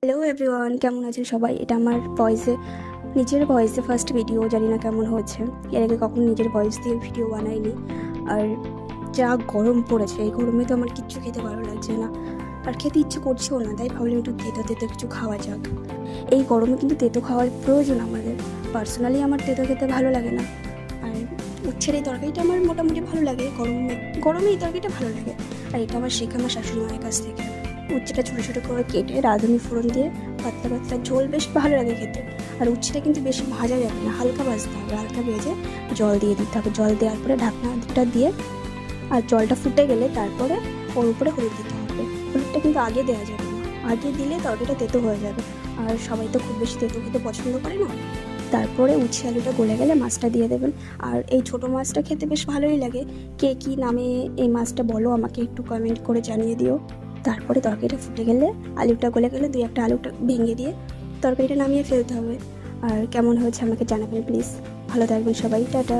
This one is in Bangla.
হ্যালো এভরিওয়ান, কেমন আছেন সবাই? এটা আমার নিজের ভয়েসে ফার্স্ট ভিডিও। জানি না কেমন হয়েছে। এর আগে কখনো নিজের ভয়েস দিয়ে ভিডিও বানাইনি। আর যা গরম পড়েছে, এই গরমে তো আমার কিচ্ছু খেতে ভালো লাগছে না, আর খেতে ইচ্ছে করছেও না। তাই ভাবলাম একটু তেতো তেতো কিছু খাওয়া যাক। এই গরমে কিন্তু তেতো খাওয়ার প্রয়োজন আমাদের। পার্সোনালি আমার তেতো খেতে ভালো লাগে না। আর উচ্ছের এই তরকারিটা আমার মোটামুটি ভালো লাগে। গরমে এই তরকারিটা ভালো লাগে। আর এটা আমার শেখা আমার শাশুড়ি মায়ের কাছ থেকে। উচ্ছেটা ছোটো ছোটো করে কেটে রাঁধুনি ফোড়ন দিয়ে পাতলা পাতলা ঝোল বেশ ভালো লাগে খেতে। আর উচ্ছেটা কিন্তু বেশি ভাজা যাবে না, হালকা ভাজতে হবে। হালকা ভেজে জল দিয়ে দিতে হবে। জল দেওয়ার পরে ঢাকনাটা দিয়ে, আর জলটা ফুটে গেলে তারপরে ওর উপরে হলুদ দিতে হবে। হলুদটা কিন্তু আগে দেওয়া যাবে না, আগে দিলে তরকারিটা তেতো হয়ে যাবে। আর সবাই তো খুব বেশি তেতো খেতে পছন্দ করে না। তারপরে উচ্ছে আলুটা গলে গেলে মাছটা দিয়ে দেবেন। আর এই ছোটো মাছটা খেতে বেশ ভালোই লাগে। কে কী নামে এই মাছটা বলো আমাকে একটু কমেন্ট করে জানিয়ে দিও। তারপরে তরকারিটা ফুটে গেলে, আলুটা গলে গেলে দুই একটা আলুটা ভেঙে দিয়ে তরকারিটা নামিয়ে ফেলতে হবে। আর কেমন হয়েছে আমাকে জানাবেন প্লিজ। ভালো থাকবেন সবাই, টাটা।